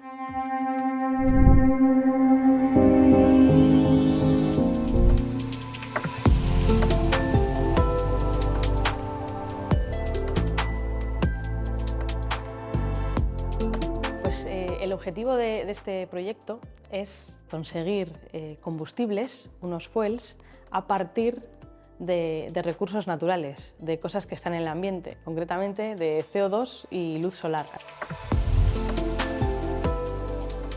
El objetivo de este proyecto es conseguir combustibles, unos fuels, a partir de recursos naturales, de cosas que están en el ambiente, concretamente de CO2 y luz solar.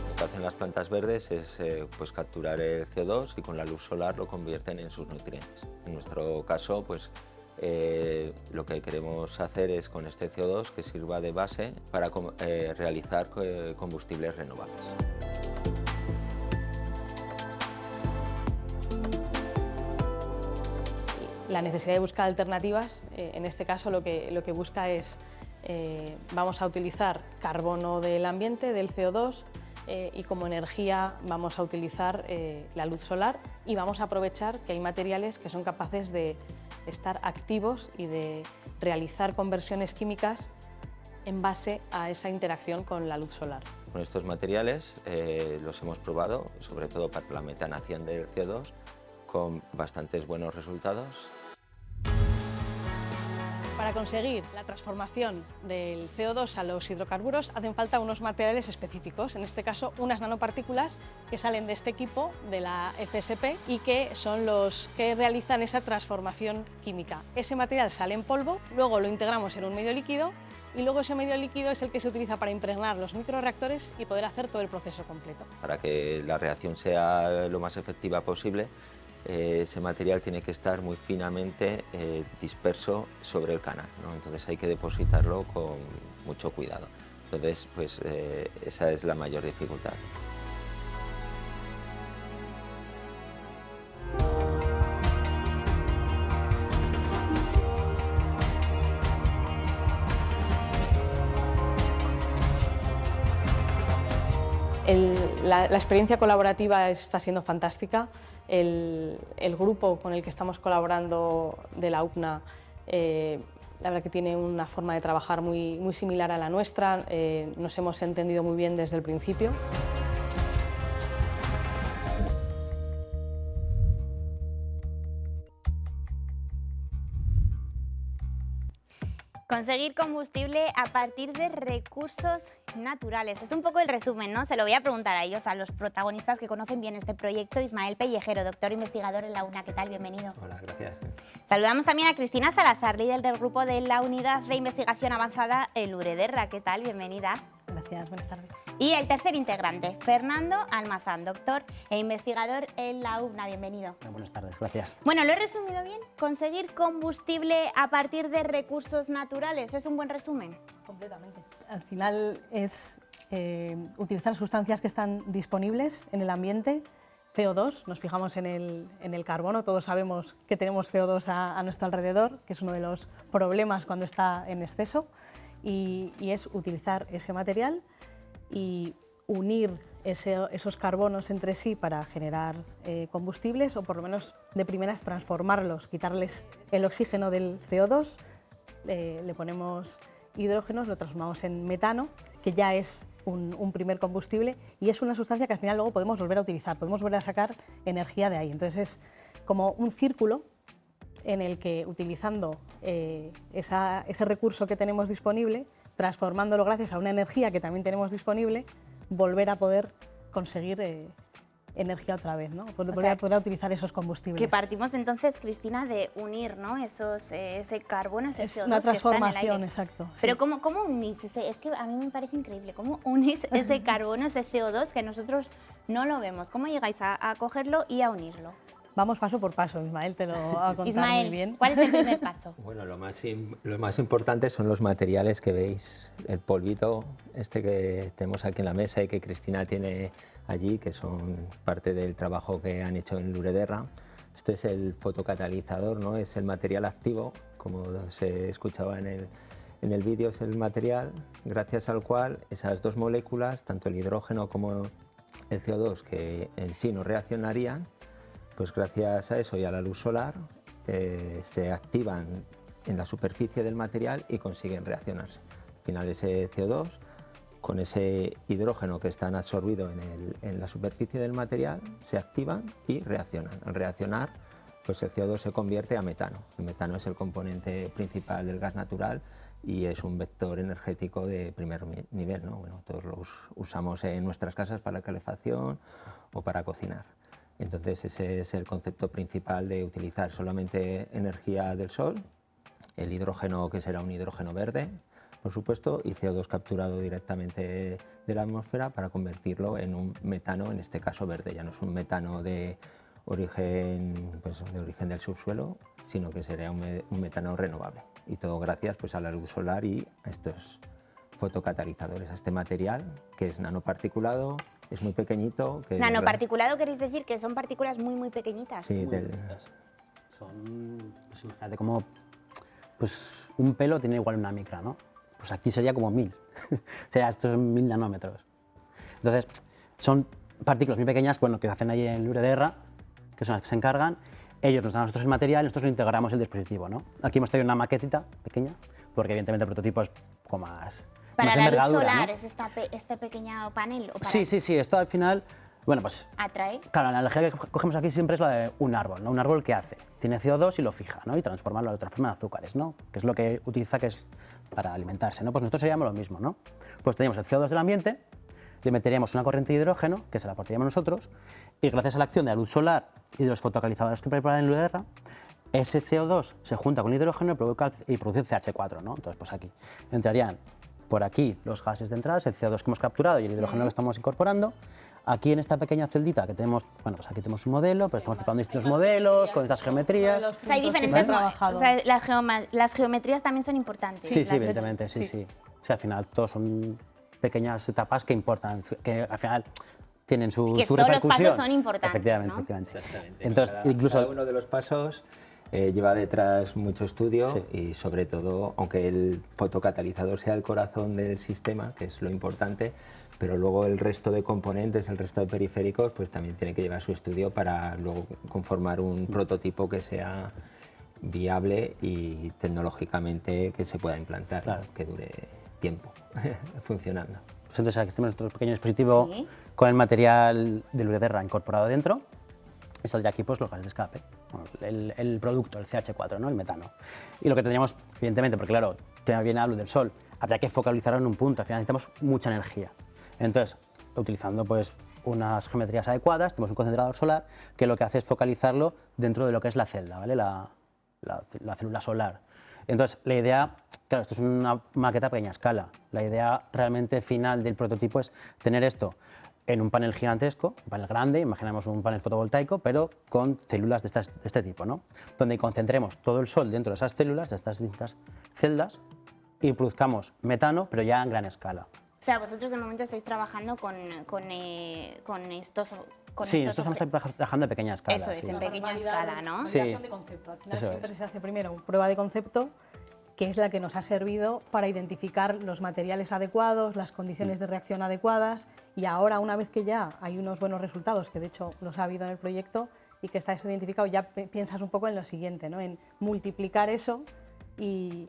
Lo que hacen las plantas verdes es pues capturar el CO2 y con la luz solar lo convierten en sus nutrientes. En nuestro caso, pues, lo que queremos hacer es con este CO2 que sirva de base para realizar combustibles renovables. La necesidad de buscar alternativas, en este caso lo que busca es, vamos a utilizar carbono del ambiente, del CO2, y como energía vamos a utilizar la luz solar y vamos a aprovechar que hay materiales que son capaces de estar activos y de realizar conversiones químicas en base a esa interacción con la luz solar. Con estos materiales los hemos probado, sobre todo para la metanación del CO2, con bastantes buenos resultados. Para conseguir la transformación del CO2 a los hidrocarburos hacen falta unos materiales específicos, en este caso unas nanopartículas que salen de este equipo, de la FSP, y que son los que realizan esa transformación química. Ese material sale en polvo, luego lo integramos en un medio líquido y luego ese medio líquido es el que se utiliza para impregnar los microreactores y poder hacer todo el proceso completo. Para que la reacción sea lo más efectiva posible, ese material tiene que estar muy finamente disperso sobre el canal, ¿no? Entonces hay que depositarlo con mucho cuidado. Entonces, pues esa es la mayor dificultad. La experiencia colaborativa está siendo fantástica. El grupo con el que estamos colaborando de la UPNA, la verdad que tiene una forma de trabajar muy similar a la nuestra. Nos hemos entendido muy bien desde el principio. Conseguir combustible a partir de recursos naturales. Es un poco el resumen, ¿no? Se lo voy a preguntar a ellos, a los protagonistas que conocen bien este proyecto. Ismael Pellejero, doctor investigador en la UNA. ¿Qué tal? Bienvenido. Hola, gracias. Saludamos también a Cristina Salazar, líder del grupo de la Unidad de Investigación Avanzada en Urederra. ¿Qué tal? Bienvenida. Gracias, buenas tardes. Y el tercer integrante, Fernando Almazán, doctor e investigador en la UNA. Bienvenido. Buenas tardes, gracias. Bueno, ¿lo he resumido bien? ¿Conseguir combustible a partir de recursos naturales? ¿Es un buen resumen? Completamente. Al final es utilizar sustancias que están disponibles en el ambiente. CO2, nos fijamos en el carbono, todos sabemos que tenemos CO2 a nuestro alrededor, que es uno de los problemas cuando está en exceso, y es utilizar ese material y unir esos carbonos entre sí para generar combustibles, o por lo menos de primeras transformarlos, quitarles el oxígeno del CO2, le ponemos hidrógenos, lo transformamos en metano, que ya es un primer combustible, y es una sustancia que al final luego podemos volver a utilizar, podemos volver a sacar energía de ahí. Entonces es como un círculo en el que, utilizando ese recurso que tenemos disponible, transformándolo gracias a una energía que también tenemos disponible, volver a poder conseguir energía otra vez, ¿no? Poder utilizar esos combustibles. Que partimos entonces, Cristina, de unir, ¿no? Ese carbono, ese CO2 una transformación, que está en el aire. exacto. Pero sí. ¿cómo unís es que a mí me parece increíble, ¿cómo unís ese carbono, ese CO2 que nosotros no lo vemos? ¿Cómo llegáis a cogerlo y a unirlo? Vamos paso por paso, Ismael te lo va a contar Ismael, muy bien. ¿cuál es el primer paso? Bueno, lo más importante son los materiales que veis, el polvito este que tenemos aquí en la mesa y que Cristina tiene allí, que son parte del trabajo que han hecho en Urederra. Este es el fotocatalizador, ¿no? Es el material activo, como se escuchaba en el vídeo, es el material gracias al cual esas dos moléculas, tanto el hidrógeno como el CO2, que en sí no reaccionarían, pues gracias a eso y a la luz solar se activan en la superficie del material y consiguen reaccionarse. Al final ese CO2 con ese hidrógeno que están absorbido en la superficie del material, se activan y reaccionan. Al reaccionar, pues el CO2 se convierte a metano. El metano es el componente principal del gas natural y es un vector energético de primer nivel, ¿no? Bueno, todos los usamos en nuestras casas para la calefacción o para cocinar. Entonces ese es el concepto principal de utilizar solamente energía del sol, el hidrógeno que será un hidrógeno verde, por supuesto, y CO2 capturado directamente de la atmósfera para convertirlo en un metano, en este caso verde. Ya no es un metano de origen, pues, de origen del subsuelo, sino que sería un metano renovable. Y todo gracias, pues, a la luz solar y a estos fotocatalizadores, a este material que es nanoparticulado, es muy pequeñito. Que ¿Nanoparticulado queréis decir que son partículas muy pequeñitas? Sí, son, pues imagínate como pues, un pelo tiene igual una micra, ¿no? Pues aquí sería como 1000, o sea, estos son 1000 nanómetros. Entonces, son partículas muy pequeñas, bueno, que hacen ahí en Lurederra, que son las que se encargan. Ellos nos dan a nosotros el material y nosotros lo integramos en el dispositivo, ¿no? Aquí hemos traído una maquetita pequeña, porque evidentemente el prototipo es un poco más ¿Para más la luz envergadura, solar ¿no? es este pequeño panel? ¿O para Sí, esto al final, bueno, pues atrae? claro, la energía que cogemos aquí siempre es la de un árbol, ¿no? Un árbol que hace, tiene CO2 y lo fija, ¿no? Y lo transforma en azúcares, ¿no? Que es lo que utiliza, que es para alimentarse, ¿no? Pues nosotros seríamos lo mismo, ¿no? Pues teníamos el CO2 del ambiente, le meteríamos una corriente de hidrógeno, que se la aportaríamos nosotros, y gracias a la acción de la luz solar y de los fotocatalizadores que preparan en Lurederra, ese CO2 se junta con el hidrógeno y produce CH4, ¿no? Entonces, pues aquí entrarían por aquí los gases de entrada, el CO2 que hemos capturado y el hidrógeno que estamos incorporando. Aquí en esta pequeña celdita que tenemos, bueno, pues aquí tenemos un modelo, pero estamos preparando distintos modelos con estas geometrías. O sea, hay diferentes, o sea, las geometrías también son importantes. Sí, las evidentemente, sí. O sea, al final todos son pequeñas etapas que importan, que al final tienen su todos repercusión. los pasos son importantes, Efectivamente, ¿no? efectivamente. Exactamente. Entonces, incluso cada uno de los pasos lleva detrás mucho estudio Sí. y sobre todo, aunque el fotocatalizador sea el corazón del sistema, que es lo importante, pero luego el resto de componentes, el resto de periféricos, pues también tiene que llevar su estudio para luego conformar un prototipo que sea viable y tecnológicamente que se pueda implantar, Claro. ¿no? Que dure tiempo funcionando. Pues entonces aquí tenemos nuestro pequeño dispositivo Sí. con el material de Lurederra incorporado dentro y saldría aquí pues los gases de escape, bueno, el producto, el CH4, ¿no? El metano. Y lo que tendríamos, evidentemente, porque claro, tema viene la luz del sol, habría que focalizarlo en un punto, al final necesitamos mucha energía. Entonces, utilizando pues unas geometrías adecuadas, tenemos un concentrador solar que lo que hace es focalizarlo dentro de lo que es la celda, ¿vale? La célula solar. Entonces, la idea, claro, esto es una maqueta a pequeña escala. La idea realmente final del prototipo es tener esto en un panel gigantesco, un panel grande, imaginamos un panel fotovoltaico, pero con células de este tipo, ¿no? Donde concentremos todo el sol dentro de esas células, de estas distintas celdas, y produzcamos metano, pero ya en gran escala. O sea, vosotros de momento estáis trabajando con estos... Sí, nosotros estamos trabajando a pequeña escala. Eso es, sí, en sí. pequeña escala, ¿no? Sí. Validación de concepto. Al final Eso siempre es. se hace primero prueba de concepto, que es la que nos ha servido para identificar los materiales adecuados, las condiciones de reacción adecuadas, y ahora, una vez que ya hay unos buenos resultados, que de hecho los ha habido en el proyecto y que está eso identificado, ya piensas un poco en lo siguiente, ¿no? En multiplicar eso y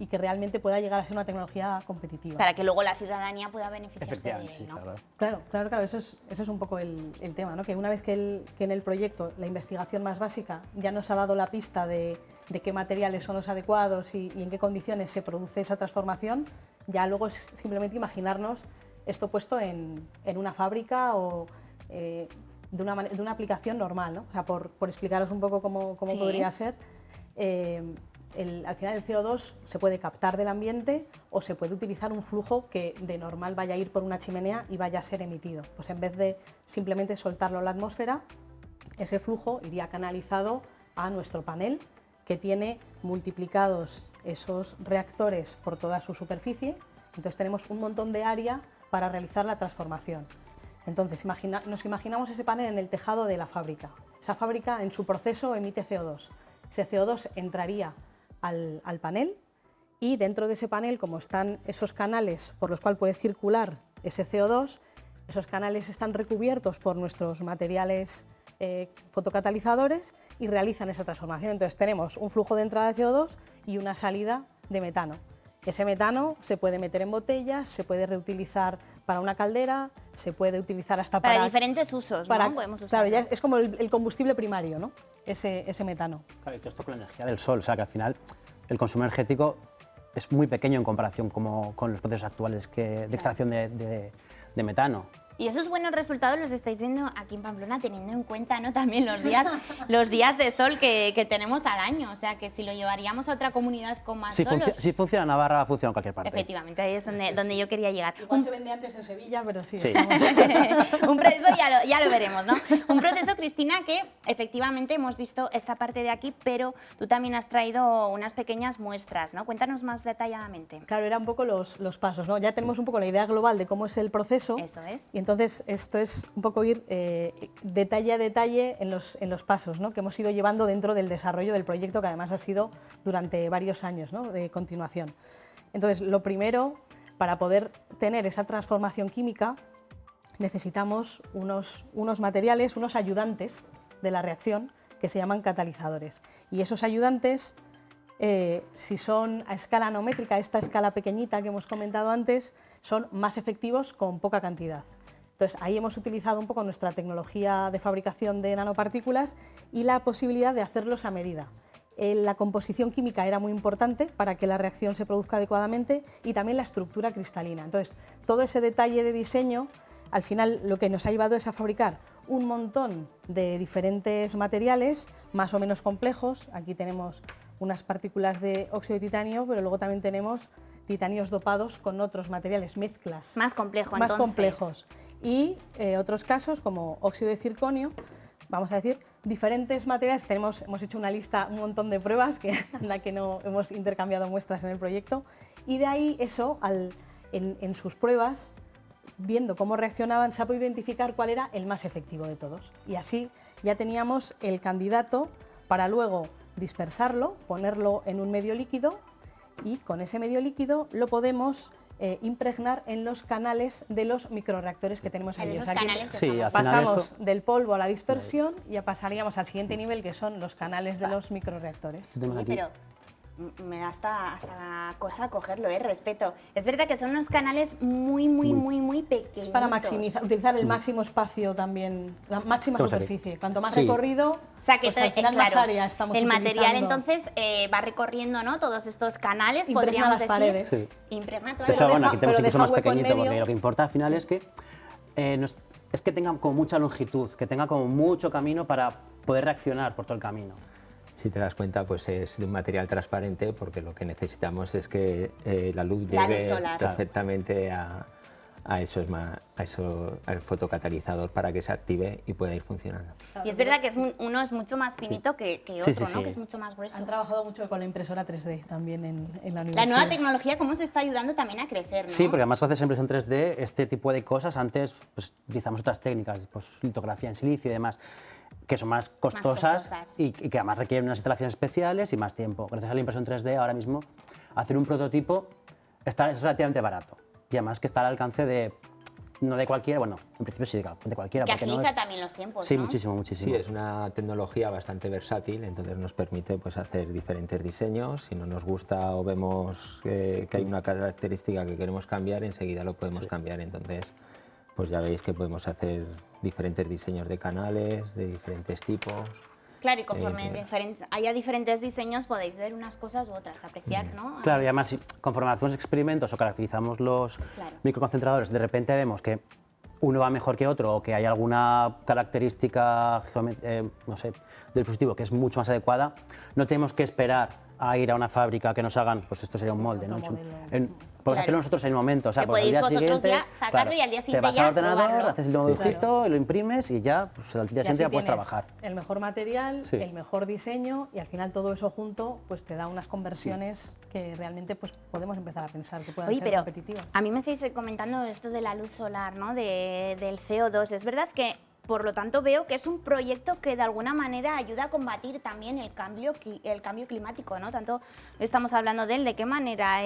que realmente pueda llegar a ser una tecnología competitiva. Para que luego la ciudadanía pueda beneficiarse de Efectivamente, él, sí, ¿no? claro. Claro, eso es un poco el tema, ¿no? Que una vez que en el proyecto la investigación más básica ya nos ha dado la pista de qué materiales son los adecuados y en qué condiciones se produce esa transformación, ya luego es simplemente imaginarnos esto puesto en una fábrica o de una aplicación normal, ¿no? O sea, por explicaros un poco cómo Sí. podría ser. Al final el CO2 se puede captar del ambiente o se puede utilizar un flujo que de normal vaya a ir por una chimenea y vaya a ser emitido. Pues en vez de simplemente soltarlo a la atmósfera, ese flujo iría canalizado a nuestro panel, que tiene multiplicados esos reactores por toda su superficie. Entonces tenemos un montón de área para realizar la transformación. Entonces nos imaginamos ese panel en el tejado de la fábrica. Esa fábrica en su proceso emite CO2. Ese CO2 entraría al panel y dentro de ese panel, como están esos canales por los cuales puede circular ese CO2, esos canales están recubiertos por nuestros materiales fotocatalizadores y realizan esa transformación. Entonces tenemos un flujo de entrada de CO2 y una salida de metano. Ese metano se puede meter en botellas, se puede reutilizar para una caldera, se puede utilizar hasta Para diferentes usos, ¿no? Podemos usar. Claro, ya es como el combustible primario, ¿no? Ese metano. Claro, y todo esto con la energía del sol, o sea que al final el consumo energético es muy pequeño en comparación con los procesos actuales de extracción de metano. Y esos buenos resultados los estáis viendo aquí en Pamplona, teniendo en cuenta, ¿no?, también los días de sol que tenemos al año. O sea, que si lo llevaríamos a otra comunidad con más sol... Si funciona Navarra, va a funcionar en cualquier parte. Efectivamente, ahí es donde yo quería llegar. Igual se vende antes en Sevilla, pero sí. Un proceso, ya lo veremos, ¿no? Un proceso, Cristina, que efectivamente hemos visto esta parte de aquí, pero tú también has traído unas pequeñas muestras, ¿no? Cuéntanos más detalladamente. Claro, eran un poco los pasos, ¿no? Ya tenemos un poco la idea global de cómo es el proceso. Eso es. Y entonces esto es un poco ir detalle a detalle en los pasos, ¿no?, que hemos ido llevando dentro del desarrollo del proyecto, que además ha sido durante varios años, ¿no?, de continuación. Entonces, lo primero, para poder tener esa transformación química, necesitamos unos materiales, unos ayudantes de la reacción que se llaman catalizadores. Y esos ayudantes, si son a escala nanométrica, esta escala pequeñita que hemos comentado antes, son más efectivos con poca cantidad. Entonces, ahí hemos utilizado un poco nuestra tecnología de fabricación de nanopartículas y la posibilidad de hacerlos a medida. La composición química era muy importante para que la reacción se produzca adecuadamente y también la estructura cristalina. Entonces, todo ese detalle de diseño, al final lo que nos ha llevado es a fabricar un montón de diferentes materiales más o menos complejos. Aquí tenemos unas partículas de óxido de titanio, pero luego también tenemos titanios dopados con otros materiales, mezclas. Más complejo, más entonces. complejos. Y otros casos como óxido de circonio, vamos a decir, diferentes materiales. Hemos hecho una lista, un montón de pruebas en la que no hemos intercambiado muestras en el proyecto, y de ahí eso, en sus pruebas, viendo cómo reaccionaban, se ha podido identificar cuál era el más efectivo de todos. Y así ya teníamos el candidato para luego dispersarlo, ponerlo en un medio líquido, y con ese medio líquido lo podemos impregnar en los canales de los microreactores que tenemos allí. Esos O sea, canales Sí, que al final pasamos esto- del polvo a la dispersión y ya pasaríamos al siguiente nivel, que son los canales de los microreactores. Tenemos Oye, aquí- pero me da hasta cosa cogerlo, respeto. Es verdad que son unos canales muy pequeños. Es para maximizar, utilizar el máximo espacio también, la máxima Estamos aquí. superficie. Cuanto más Sí. recorrido, O sea, que pues al final más área estamos el utilizando. material entonces va recorriendo, ¿no?, todos estos canales, Impregna podríamos las decir. paredes. Sí. Impregna todas De hecho, Pero bueno, deja- aquí tenemos pero incluso deja más hueco en pequeñito, porque medio. lo que importa al final es que es que tenga como mucha longitud, que tenga como mucho camino para poder reaccionar por todo el camino. Si te das cuenta, pues es de un material transparente, porque lo que necesitamos es que la luz La luz llegue solar. perfectamente al fotocatalizador para que se active y pueda ir funcionando. Y es verdad que uno es mucho más finito que otro, Sí, sí, ¿no?, sí. que es mucho más grueso. Han trabajado mucho con la impresora 3D también en la La universidad. nueva tecnología, ¿cómo se está ayudando también a crecer, no? Sí, porque además gracias a impresión 3D, este tipo de cosas, antes pues, utilizamos otras técnicas, pues litografía en silicio y demás, que son más costosas, y que además requieren unas instalaciones especiales y más tiempo. Gracias a la impresión 3D, ahora mismo, hacer un prototipo es relativamente barato, y además que está al alcance de, no de cualquiera, bueno, en principio sí de cualquiera. Que porque no agiliza es- también los tiempos, Sí, ¿no? muchísimo, muchísimo. Sí, es una tecnología bastante versátil, entonces nos permite pues, hacer diferentes diseños. Si no nos gusta o vemos que hay una característica que queremos cambiar, enseguida lo podemos cambiar. Entonces, pues ya veis que podemos hacer diferentes diseños de canales, de diferentes tipos. Claro, y conforme haya diferentes diseños podéis ver unas cosas u otras, apreciar, ¿no? Claro, y además, si conforme hacemos experimentos o caracterizamos los Claro. microconcentradores, de repente vemos que uno va mejor que otro o que hay alguna característica no sé, del dispositivo que es mucho más adecuada, no tenemos que esperar a ir a una fábrica que nos hagan, pues esto sería un molde, ¿no? otro modelo. Podemos Claro. hacerlo nosotros en el momento, o sea, Que pues al podéis día vosotros siguiente, ya sacarlo y al día te siguiente vas ya al ordenador, probarlo. haces el dibujito y lo imprimes y ya, pues al día Y así siguiente ya puedes tienes trabajar. el mejor material, Sí. el mejor diseño, y al final todo eso junto pues te da unas conversiones que realmente pues podemos empezar a pensar que puedan Oye, ser pero competitivas. a mí me estáis comentando esto de la luz solar, ¿no? Del CO2. Es verdad que, por lo tanto, veo que es un proyecto que de alguna manera ayuda a combatir también el cambio climático, ¿no? Tanto estamos hablando de él, ¿de qué manera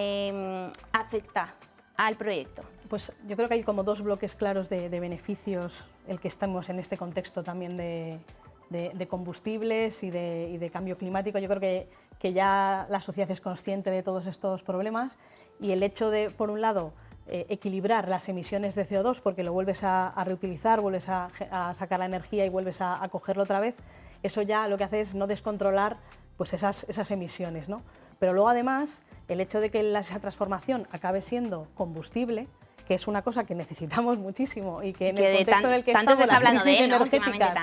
afecta al proyecto? Pues yo creo que hay como dos bloques claros de beneficios, el que estamos en este contexto también de de combustibles y de cambio climático. Yo creo que ya la sociedad es consciente de todos estos problemas y el hecho de, por un lado, equilibrar las emisiones de CO2 porque lo vuelves a reutilizar, vuelves a sacar la energía y vuelves a cogerlo otra vez, eso ya lo que hace es no descontrolar pues esas emisiones, ¿no? Pero luego además el hecho de que esa transformación acabe siendo combustible, que es una cosa que necesitamos muchísimo y que en el contexto en el que estamos, las crisis energéticas,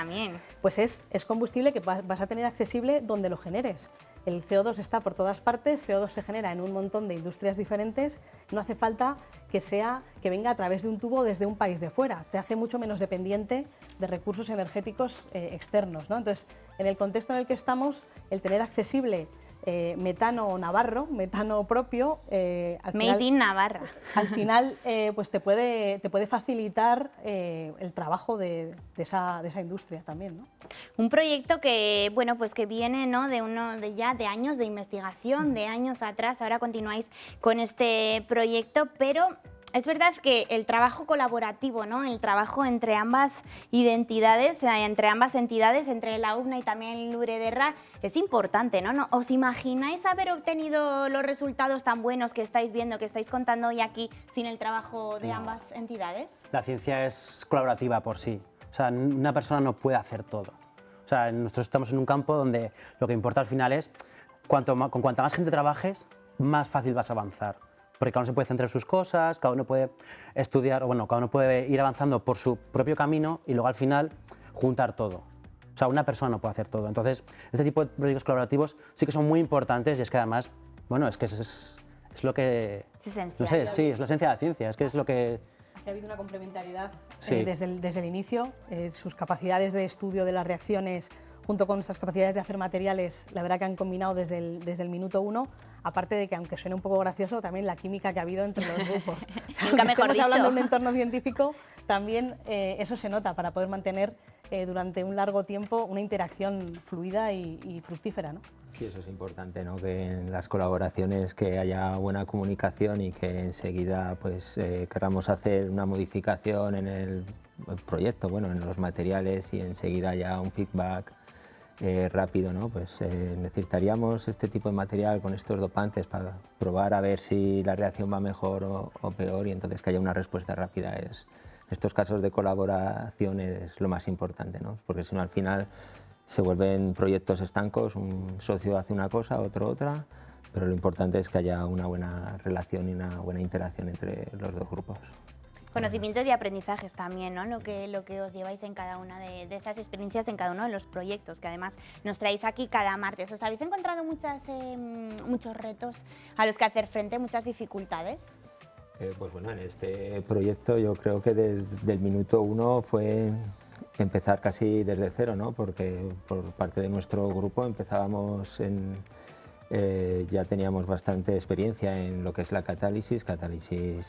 pues es combustible que vas a tener accesible donde lo generes. El CO2 está por todas partes, CO2 se genera en un montón de industrias diferentes, no hace falta que venga a través de un tubo desde un país de fuera, te hace mucho menos dependiente de recursos energéticos externos, ¿no? Entonces, en el contexto en el que estamos, el tener accesible metano navarro, metano propio, al final, Made in Navarra. Al final pues te puede facilitar el trabajo de esa industria también, ¿no? Un proyecto que, bueno, pues que viene, ¿no?, de años de investigación, de años atrás. Ahora continuáis con este proyecto, pero es verdad que el trabajo colaborativo, ¿no?, el trabajo entre ambas entidades, entre la UBNA y también Lurederra, es importante, ¿no? ¿Os imagináis haber obtenido los resultados tan buenos que estáis viendo, que estáis contando hoy aquí, sin el trabajo de ambas entidades? La ciencia es colaborativa por sí. O sea, una persona no puede hacer todo. O sea, nosotros estamos en un campo donde lo que importa al final es con cuanta más gente trabajes, más fácil vas a avanzar. Porque cada uno se puede centrar en sus cosas, cada uno puede estudiar, o bueno, cada uno puede ir avanzando por su propio camino y luego al final juntar todo. O sea, una persona no puede hacer todo. Entonces, este tipo de proyectos colaborativos sí que son muy importantes y es que además, bueno, es que es lo que... Es esencial. No sé, sí, es la esencia de la ciencia, es que es lo que... Ha habido una complementariedad Sí. desde el inicio. Sus capacidades de estudio de las reacciones junto con nuestras capacidades de hacer materiales, la verdad que han combinado desde el minuto uno, aparte de que, aunque suene un poco gracioso, también la química que ha habido entre los grupos. Nunca mejor estamos dicho. hablando de un entorno científico, también eso se nota para poder mantener durante un largo tiempo una interacción fluida y fructífera, ¿no? Sí, eso es importante, ¿no? Que en las colaboraciones que haya buena comunicación y que enseguida pues, queramos hacer una modificación en el proyecto, bueno, en los materiales y enseguida haya un feedback rápido, ¿no? Pues necesitaríamos este tipo de material con estos dopantes para probar a ver si la reacción va mejor o peor y entonces que haya una respuesta rápida. Estos casos de colaboración es lo más importante, ¿no? Porque si no al final se vuelven proyectos estancos, un socio hace una cosa, otro otra, pero lo importante es que haya una buena relación y una buena interacción entre los dos grupos. Conocimientos y aprendizajes también, ¿no? Lo que os lleváis en cada una de estas experiencias, en cada uno de los proyectos que además nos traéis aquí cada martes. ¿Os habéis encontrado muchos retos a los que hacer frente, muchas dificultades? Pues bueno, en este proyecto yo creo que desde el minuto uno fue empezar casi desde cero, ¿no? Porque por parte de nuestro grupo empezábamos ya teníamos bastante experiencia en lo que es la catálisis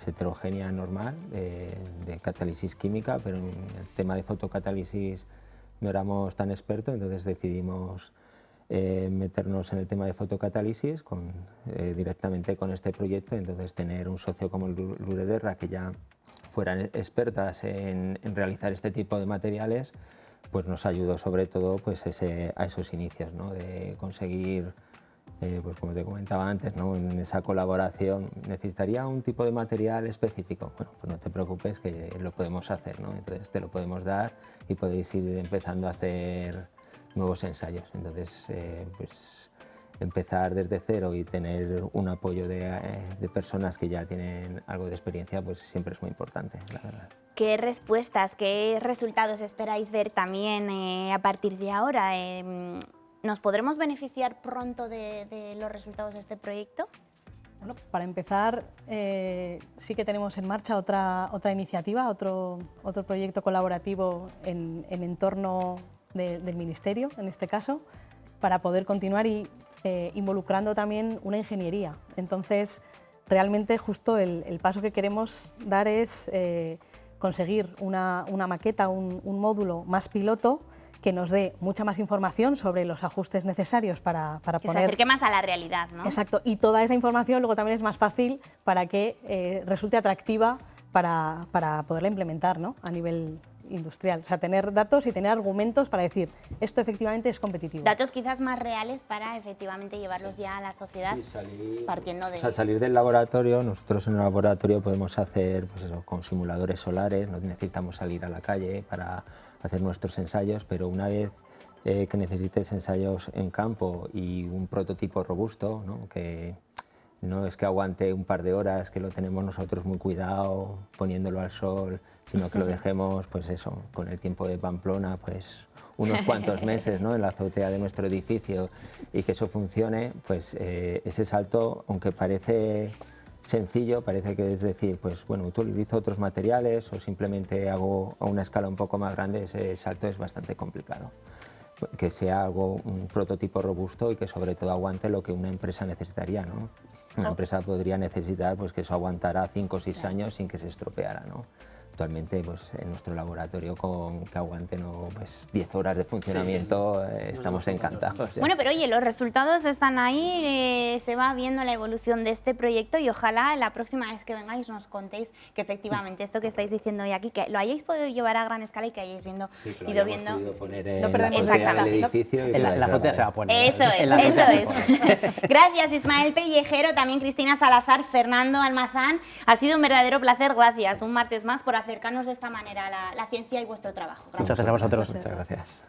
heterogénea normal, de catálisis química, pero en el tema de fotocatálisis no éramos tan expertos, entonces decidimos meternos en el tema de fotocatálisis directamente con este proyecto, entonces tener un socio como Lurederra que ya fueran expertas en realizar este tipo de materiales, pues nos ayudó sobre todo pues a esos inicios, ¿no? De conseguir, pues como te comentaba antes, ¿no? En esa colaboración necesitaría un tipo de material específico. Bueno, pues no te preocupes que lo podemos hacer, ¿no? Entonces te lo podemos dar y podéis ir empezando a hacer nuevos ensayos. Entonces, pues empezar desde cero y tener un apoyo de personas que ya tienen algo de experiencia, pues siempre es muy importante, la verdad. ¿Qué respuestas, qué resultados esperáis ver también a partir de ahora? ¿Nos podremos beneficiar pronto de los resultados de este proyecto? Bueno, para empezar, sí que tenemos en marcha otra iniciativa, otro proyecto colaborativo en entorno del Ministerio, en este caso, para poder continuar y involucrando también una ingeniería. Entonces, realmente justo el paso que queremos dar es conseguir una maqueta, un módulo más piloto que nos dé mucha más información sobre los ajustes necesarios para que poner... se acerque más a la realidad, ¿no? Exacto, y toda esa información luego también es más fácil para que resulte atractiva para poderla implementar, ¿no? a nivel industrial. O sea, tener datos y tener argumentos para decir, esto efectivamente es competitivo. Datos quizás más reales para efectivamente llevarlos ya a la sociedad, partiendo de... O sea, salir del laboratorio, nosotros en el laboratorio podemos hacer pues eso, con simuladores solares, no necesitamos salir a la calle para hacer nuestros ensayos, pero una vez que necesites ensayos en campo y un prototipo robusto, ¿no? Que no es que aguante un par de horas, que lo tenemos nosotros muy cuidado, poniéndolo al sol, sino que lo dejemos, pues eso, con el tiempo de Pamplona, pues unos cuantos meses, ¿no? En la azotea de nuestro edificio y que eso funcione, pues ese salto, aunque parece sencillo, parece que es decir, pues bueno, utilizo otros materiales o simplemente hago a una escala un poco más grande, ese salto es bastante complicado. Que sea algo, un prototipo robusto y que sobre todo aguante lo que una empresa necesitaría, ¿no? Una empresa podría necesitar pues, que eso aguantara 5 o 6 años sin que se estropeara, ¿no? Actualmente pues, en nuestro laboratorio con que aguante ¿no? pues, 10 horas de funcionamiento estamos encantados. Bueno, pero oye, los resultados están ahí, se va viendo la evolución de este proyecto y ojalá la próxima vez que vengáis nos contéis que efectivamente esto que estáis diciendo hoy aquí, que lo hayáis podido llevar a gran escala y que hayáis ido viendo. No perdemos de vista. Edificio y la azotea se va a poner. Eso es. Gracias Ismael Pellejero, también Cristina Salazar, Fernando Almazán. Ha sido un verdadero placer, gracias un martes más por acercarnos de esta manera a la ciencia y vuestro trabajo. Gracias. Muchas gracias a vosotros. Muchas gracias.